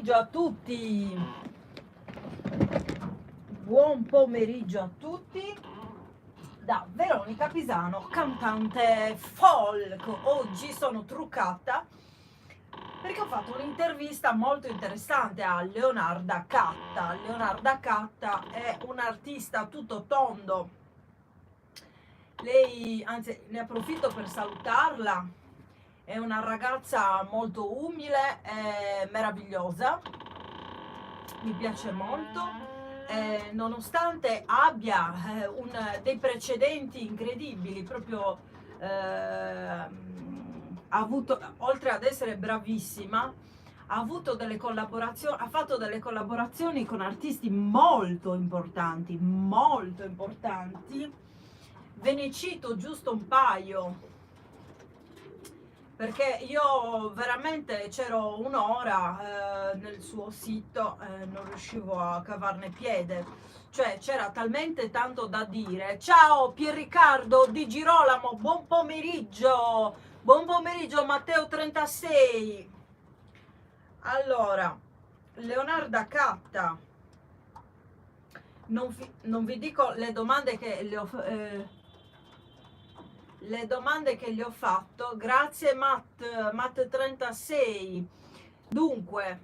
pomeriggio a tutti, buon pomeriggio a tutti da Veronica Pisano, cantante folk. Oggi sono truccata perché ho fatto un'intervista molto interessante a Leonarda Catta. Leonarda Catta è un'artista tutto tondo. Lei, anzi, ne approfitto per salutarla. È una ragazza molto umile e meravigliosa, mi piace molto, nonostante abbia dei precedenti incredibili, proprio ha avuto, oltre ad essere bravissima, ha avuto delle collaborazioni, ha fatto delle collaborazioni con artisti molto importanti, molto importanti. Ve ne cito giusto un paio, perché io veramente c'ero un'ora nel suo sito, non riuscivo a cavarne piede, cioè c'era talmente tanto da dire. Ciao Pier Riccardo di Girolamo, buon pomeriggio Matteo 36. Allora, Leonarda Catta, non vi dico le domande che le ho fatto. Grazie Matt 36. Dunque,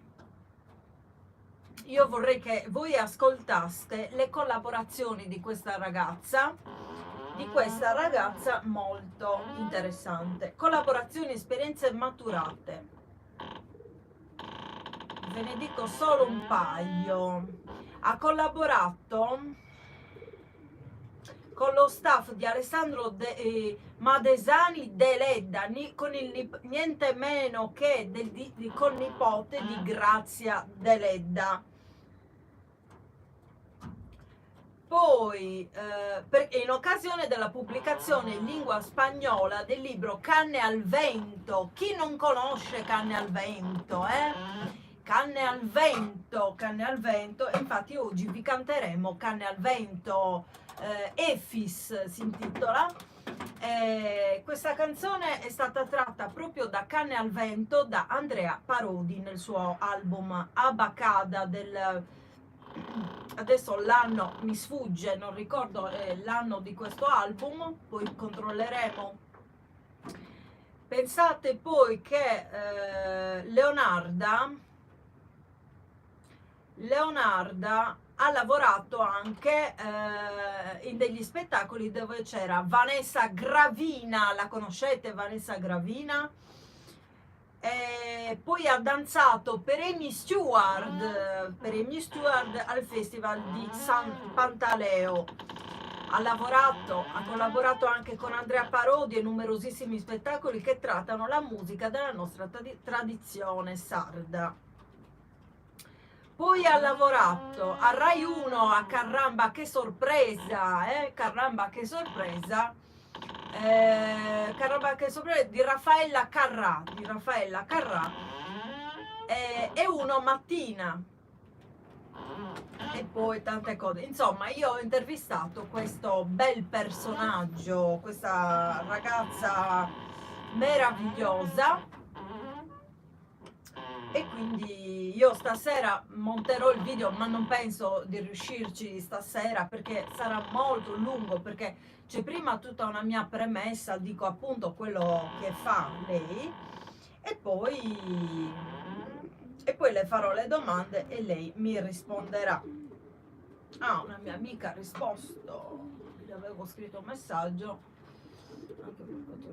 io vorrei che voi ascoltaste le collaborazioni di questa ragazza molto interessante. Collaborazioni, esperienze maturate. Ve ne dico solo un paio. Ha collaborato con lo staff di Alessandro Madesani Deledda, con niente meno che col nipote di Grazia Deledda. Poi, in occasione della pubblicazione in lingua spagnola del libro Canne al vento, chi non conosce Canne al vento, Canne al vento, e infatti oggi vi canteremo Canne al vento, Efis si intitola. Questa canzone è stata tratta proprio da Canne al vento da Andrea Parodi nel suo album Abacada adesso l'anno mi sfugge, non ricordo l'anno di questo album, poi controlleremo. Pensate poi che Leonarda ha lavorato anche in degli spettacoli dove c'era Vanessa Gravina, la conoscete Vanessa Gravina? Poi ha danzato per Amy Stewart al festival di San Pantaleo. Ha collaborato anche con Andrea Parodi e numerosissimi spettacoli che trattano la musica della nostra tradizione sarda. Poi ha lavorato a Rai 1, a Caramba che sorpresa, Caramba che sorpresa, di Raffaella Carrà, e Uno Mattina, e poi tante cose. Insomma, io ho intervistato questo bel personaggio, questa ragazza meravigliosa, e quindi io stasera monterò il video, ma non penso di riuscirci stasera perché sarà molto lungo, perché c'è prima tutta una mia premessa, dico appunto quello che fa lei, e poi le farò le domande e lei mi risponderà. Una mia amica ha risposto, gli avevo scritto un messaggio anche per quanto riguarda.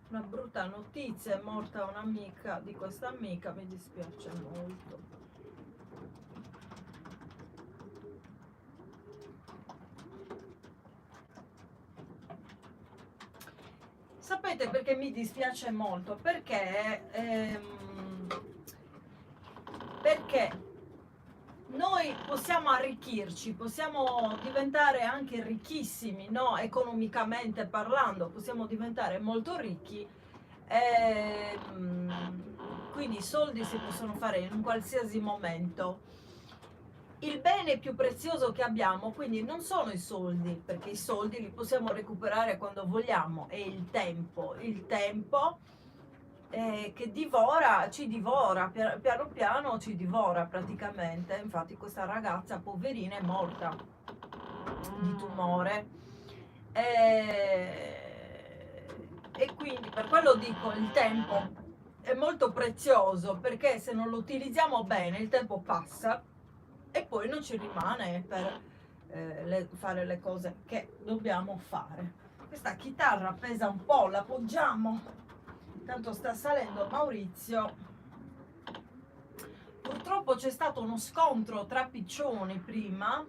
Una brutta notizia, è morta un'amica di questa amica, mi dispiace molto. Sapete perché mi dispiace molto? Perché perché noi possiamo arricchirci, possiamo diventare anche ricchissimi, no? Economicamente parlando, possiamo diventare molto ricchi. Quindi i soldi si possono fare in un qualsiasi momento. Il bene più prezioso che abbiamo quindi non sono i soldi, perché i soldi li possiamo recuperare quando vogliamo, è il tempo. Il tempo che ci divora, piano piano ci divora praticamente. Infatti questa ragazza poverina è morta di tumore. E quindi per quello dico, il tempo è molto prezioso, perché se non lo utilizziamo bene il tempo passa e poi non ci rimane per fare le cose che dobbiamo fare. Questa chitarra pesa un po', la poggiamo. Tanto sta salendo Maurizio. Purtroppo c'è stato uno scontro tra piccioni prima,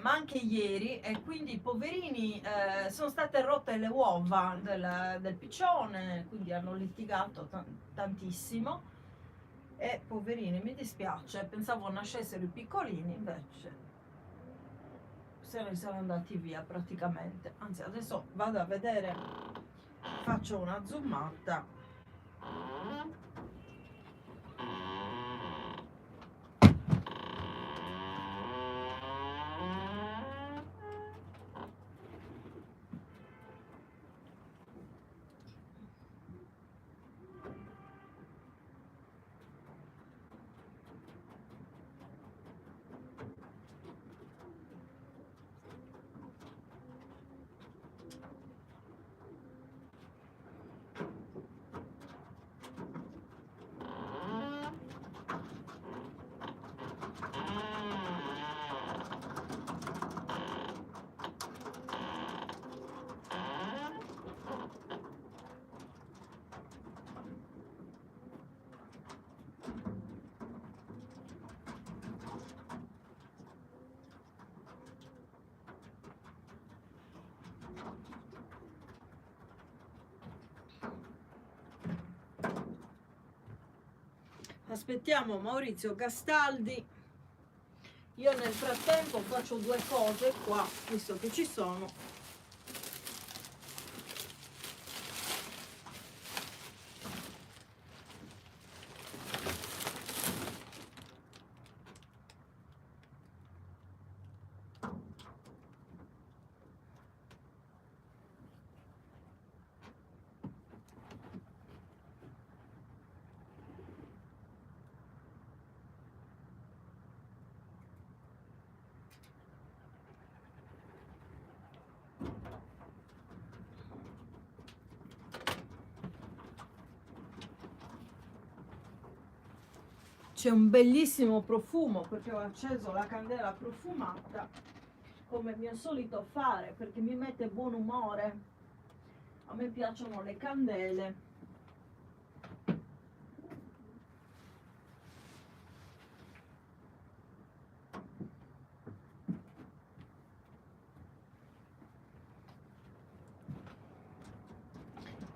ma anche ieri, e quindi i poverini sono state rotte le uova del piccione, quindi hanno litigato tantissimo. E poverini, mi dispiace, pensavo nascessero i piccolini, invece se ne sono andati via praticamente. Anzi, adesso vado a vedere, faccio una zoomata. Aspettiamo Maurizio Gastaldi. Io nel frattempo faccio due cose qua, visto che ci sono. C'è un bellissimo profumo, perché ho acceso la candela profumata come mio solito fare, perché mi mette buon umore. A me piacciono le candele.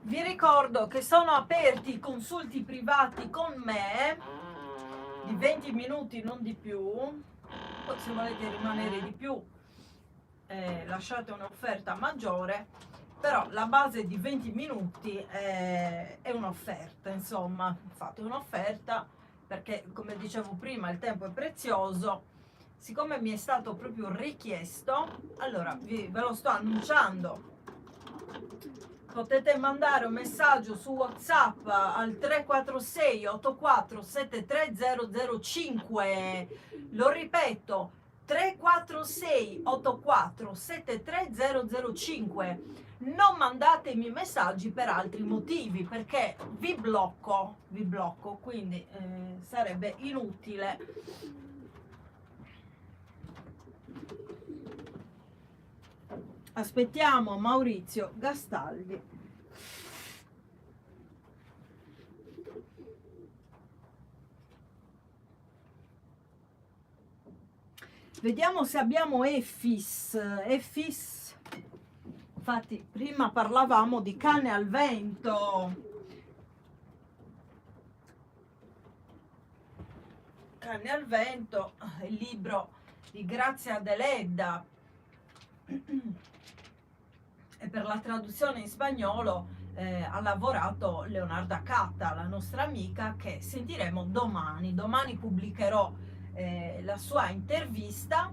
Vi ricordo che sono aperti i consulti privati con me di 20 minuti, non di più. Poi se volete rimanere di più lasciate un'offerta maggiore, però la base di 20 minuti è un'offerta, insomma, fate un'offerta, perché come dicevo prima il tempo è prezioso. Siccome mi è stato proprio richiesto, allora ve lo sto annunciando. Potete mandare un messaggio su WhatsApp al 346 84 73 005. Lo ripeto, 346 84 73 005. Non mandatemi messaggi per altri motivi, perché vi blocco, quindi sarebbe inutile. Aspettiamo Maurizio Gastaldi. Vediamo se abbiamo Effis. Infatti prima parlavamo di canne al vento. Canne al vento, il libro di Grazia Deledda, e per la traduzione in spagnolo ha lavorato Leonarda Catta, la nostra amica, che sentiremo domani. Domani pubblicherò la sua intervista.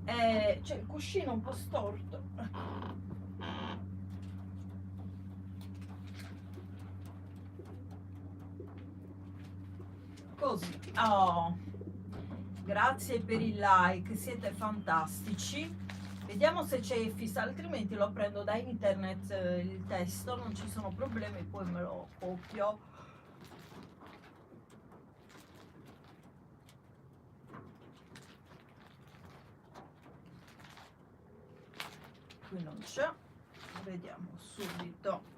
C'è il cuscino un po' storto. Così. Oh, grazie per il like, siete fantastici. Vediamo se c'è Effis, altrimenti lo prendo da internet il testo, non ci sono problemi, poi me lo copio. Qui non c'è, vediamo subito.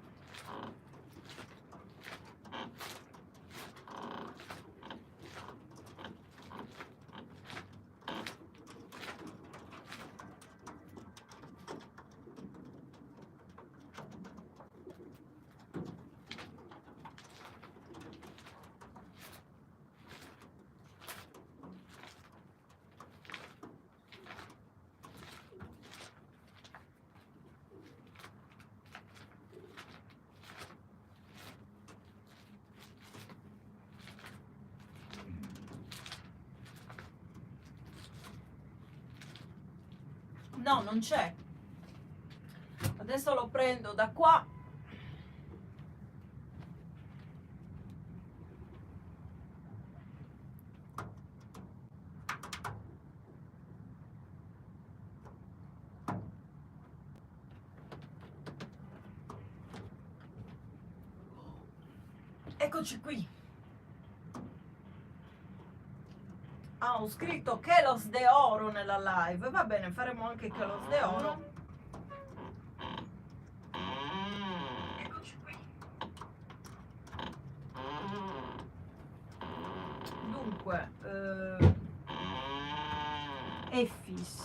No, non c'è. Adesso lo prendo da qua. Eccoci qui. Ah, ho scritto Kelos de Oro nella live. Va bene, faremo anche Kelos de Oro. Eccoci qui. Dunque, Effis.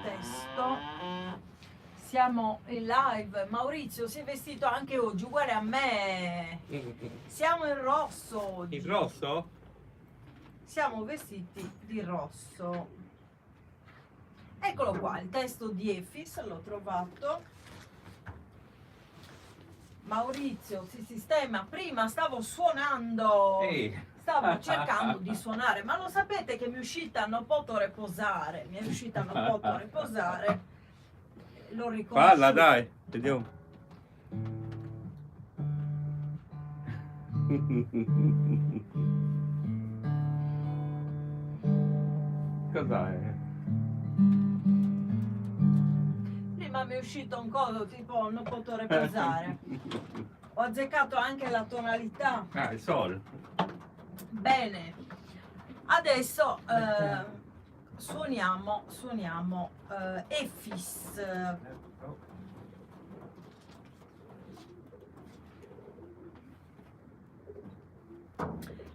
Testo. Siamo in live. Maurizio si è vestito anche oggi uguale a me. Siamo in rosso oggi. Il rosso? Siamo vestiti di rosso. Eccolo qua, il testo di Effis, l'ho trovato. Maurizio si sistema. Prima stavo suonando. Stavo cercando di suonare, ma lo sapete che mi è uscita non posso riposare. Mi è uscita non posso riposare. L'ho riconosciuto. Parla dai, vediamo. Cos'è? Prima mi è uscito un coso tipo non posso riposare. Ho azzeccato anche la tonalità. Ah, il sol. Bene. Adesso suoniamo Effis.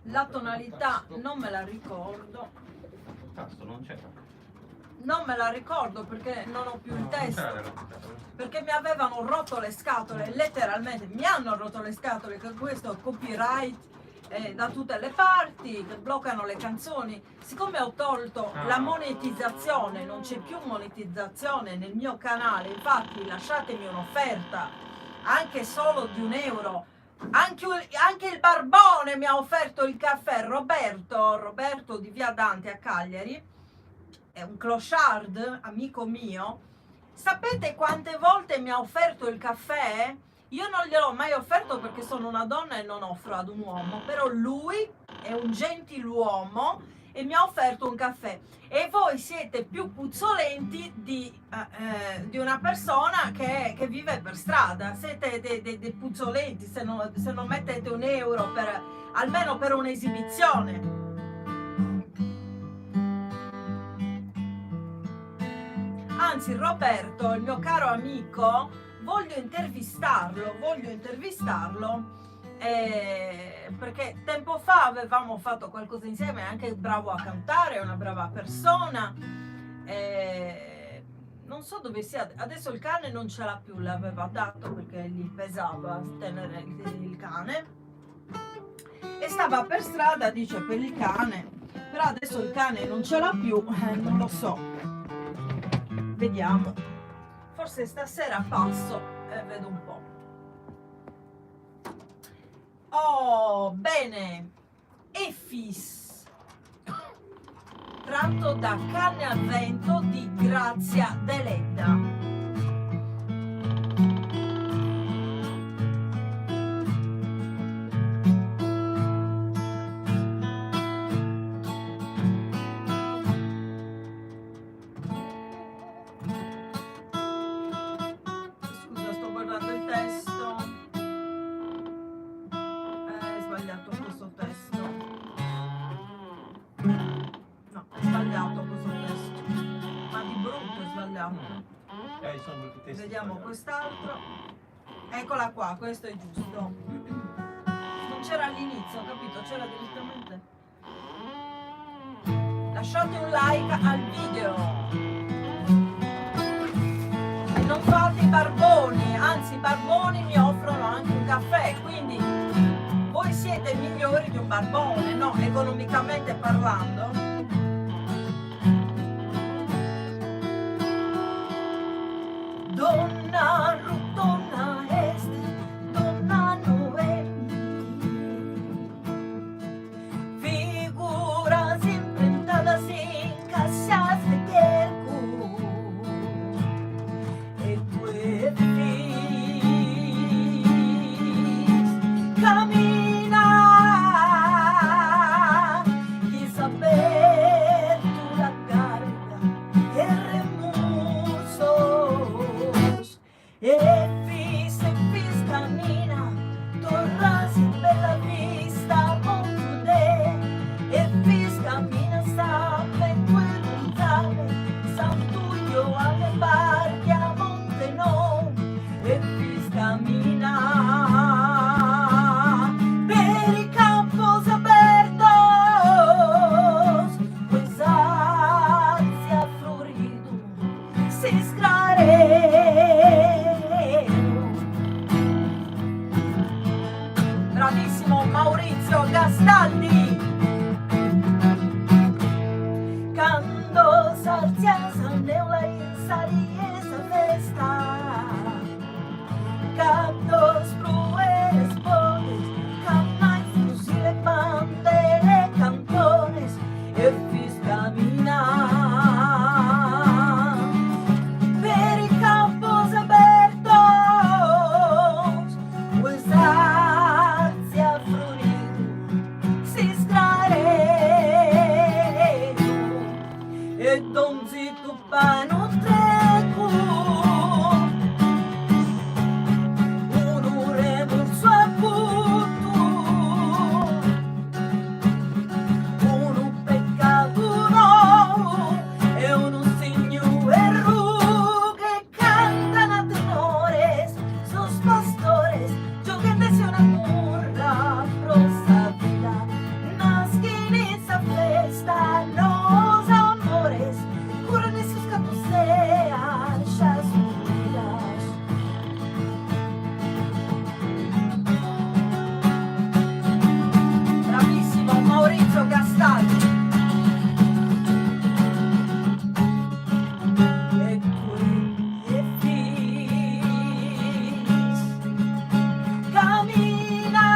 La tonalità non me la ricordo. Il tasto non c'era. Non me la ricordo perché non ho più il testo. Perché mi avevano rotto le scatole, letteralmente mi hanno rotto le scatole con questo copyright da tutte le parti, che bloccano le canzoni. Siccome ho tolto la monetizzazione, non c'è più monetizzazione nel mio canale, infatti lasciatemi un'offerta anche solo di €1. Anche il Barbone mi ha offerto il caffè. Roberto di Via Dante a Cagliari, è un clochard, amico mio. Sapete quante volte mi ha offerto il caffè? Io non gliel'ho mai offerto perché sono una donna e non offro ad un uomo, però lui è un gentiluomo e mi ha offerto un caffè. E voi siete più puzzolenti di una persona che vive per strada. Siete dei puzzolenti se non mettete €1 almeno per un'esibizione. Anzi, Roberto, il mio caro amico, voglio intervistarlo perché tempo fa avevamo fatto qualcosa insieme, è anche bravo a cantare, è una brava persona. non so dove sia, adesso il cane non ce l'ha più, l'aveva dato perché gli pesava tenere il cane e stava per strada, dice, per il cane, però adesso il cane non ce l'ha più, non lo so, vediamo, forse stasera passo e vedo un po'. Oh, bene, Effis, tratto da Canne al vento di Grazia Deledda. Scusa, sto guardando il testo. È sbagliato questo testo. No, è sbagliato questo testo. Ma di brutto è sbagliato. Sono molti testi Vediamo sbagliati. quest'altro. Eccola qua, questo è giusto. Non c'era all'inizio, capito? C'era direttamente. Lasciate un like al video. E non fate i barboni, anzi i barboni mi offrono anche un caffè, quindi voi siete migliori di un barbone, no? Economicamente parlando. Donna Rutona Est, donna Noemi, figura sempre entrada sin casas de Quercu, e due fis camina, y saber tu la carga, e remusos, e fis camina, torras in bella vista, montude, e fis camina, sabe quel montale, Sant'Uglio alle barche a Montenò, e fis camina per i campos abertos, pues hacia florido si sclareno. Bravissimo Maurizio Gastaldi. Cando sarcias neula in saliesa festa, cantos prueres podes, canais fusile bandere cantones, e fis camina per i campos abertos, pues hacia florido si sclareno, e donzi tu pano trecu, un'ore morso acuto, un peccato nuovo e un signo erru que cantan a tenores, sus pastores, gioquendosi una murra, prosa vida, naskin esa festa, los amores, curan esos cantos sean ya subidas. Bravissimo Maurizio Gastaldi. E quei fis camina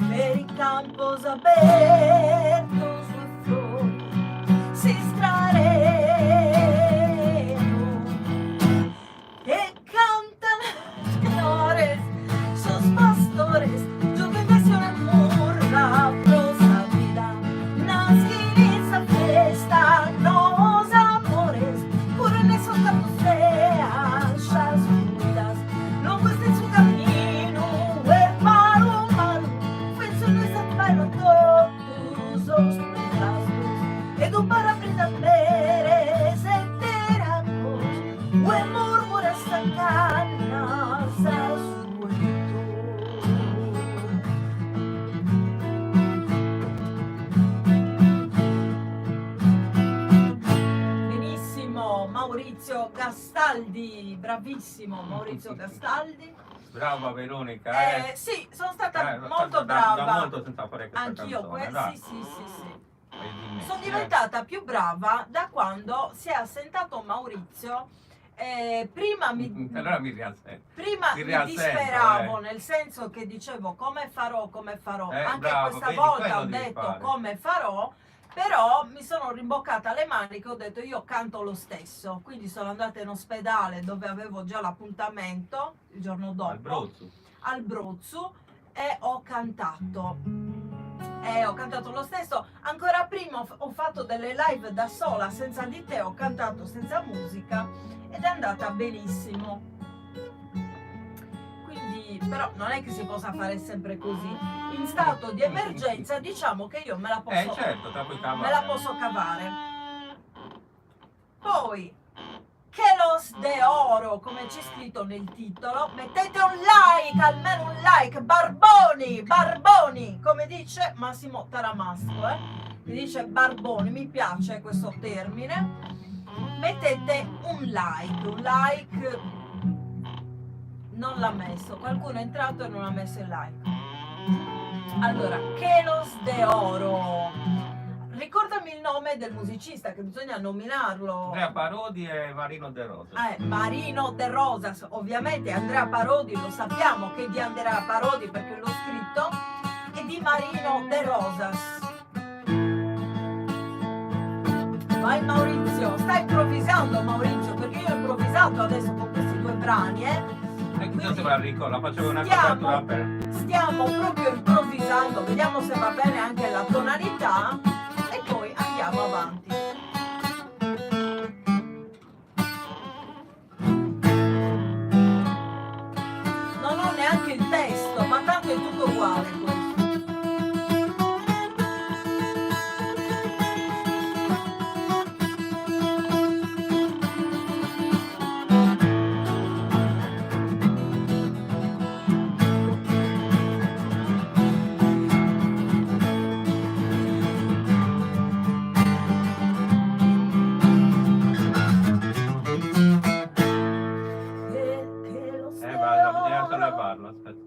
per i campos abertos su flori si strareno, e cantan tenores sus pastores, giovendosi una murra, prosa vida, naskin esa festa, los amores, curan esos campos sean ya subidas, no cueste su camino, el malo, penso en esa palo todos os pedazos, ed un para prendere se teracos, o el murmura sta canna sa suelto. Benissimo, Gastaldi, bravissimo Maurizio Gastaldi. Brava Veronica, Sì, sono stata molto tanto brava. Da molto senza fare questa Anch'io, canzone, dai. sì. Vai, dimmi, Sono diventata più brava da quando si è assentato Maurizio. Prima Allora mi rialzo. prima Mi mi riassento, disperavo, nel senso che dicevo come farò. Anche bravo, questa vedi, volta quello ho devi detto fare. come farò, però mi sono rimboccata le maniche, ho detto io canto lo stesso. Quindi sono andata in ospedale dove avevo già l'appuntamento il giorno dopo al Bruzzu e ho cantato. Ho cantato lo stesso. Ancora prima ho fatto delle live da sola senza di te, ho cantato senza musica ed è andata benissimo. Quindi però non è che si possa fare sempre così. In stato di emergenza diciamo che io me la posso, certo, te la puoi cavare. me la posso cavare. Poi che los de oro, come c'è scritto nel titolo, mettete un like, almeno un like, barboni, come dice Massimo Taramasco, mi dice barboni, mi piace questo termine. Mettete un like non l'ha messo, qualcuno è entrato e non ha messo il like. Allora, che los de oro. Ricordami il nome del musicista, che bisogna nominarlo. Andrea Parodi e Marino De Rosas. Marino De Rosas, ovviamente Andrea Parodi lo sappiamo che è di Andrea Parodi perché l'ho scritto, e di Marino De Rosas. Vai Maurizio, stai improvvisando Maurizio, perché io ho improvvisato adesso con questi due brani, Quindi la facevo una copertura per... Stiamo proprio improvvisando, vediamo se va bene anche la tonalità e poi andiamo avanti. Non ho neanche il testo, ma tanto è tutto uguale questo.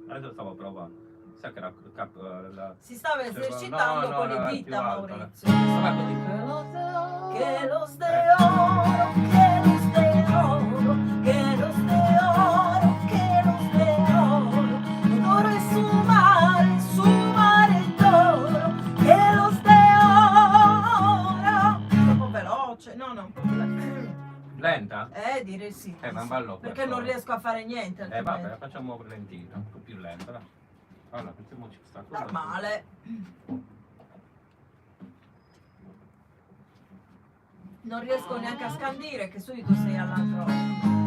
Adesso stavo provando. Sa che si stava esercitando con le dita Maurizio. Stava così. Che los de oro, che los de oro, che los de oro, che los de oro, l'oro è su mare d'oro, che los de oro. Troppo veloce, no, un po' più lenta? Direi sì. Ma ballo perché non riesco a fare niente. Vabbè, facciamo lentino, un po' più lenta. Dai. Allora, mettiamoci questa cosa. Normale. Non riesco neanche a scandire che subito sei all'altro.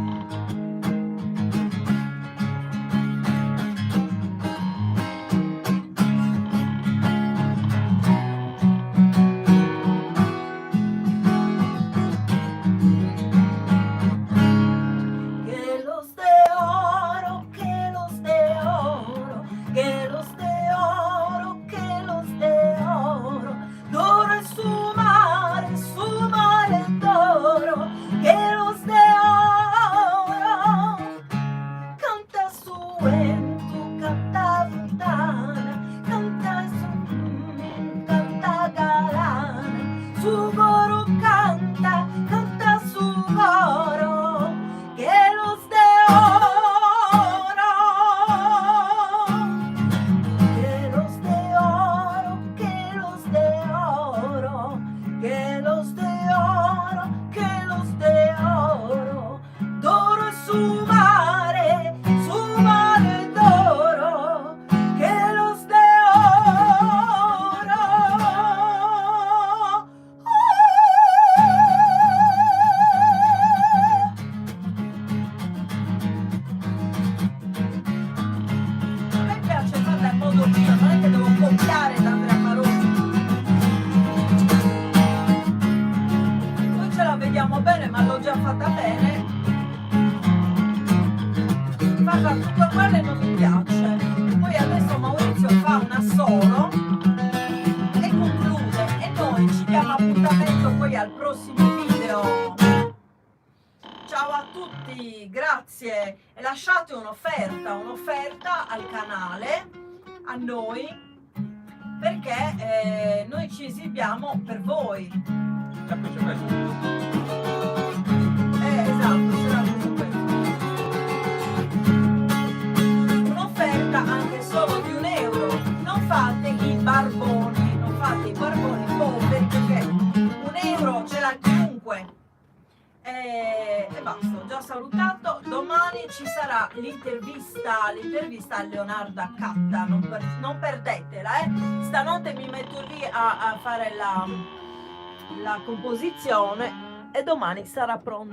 Tutto quello non mi piace. Poi adesso Maurizio fa un assolo e conclude e noi ci diamo appuntamento poi al prossimo video. Ciao a tutti. quindi grazie e lasciate un'offerta al canale, a noi, perché noi ci esibiamo per voi. Poi c'è questo. Esatto, c'era questo. Un'offerta anche solo di €1. Non fate i barboni, poveri, perché €1 ce l'ha chiunque. E basta, ho già salutato. Domani ci sarà l'intervista a Leonarda Catta, non perdetela. Stanotte mi metto lì a fare la composizione e domani sarà pronta.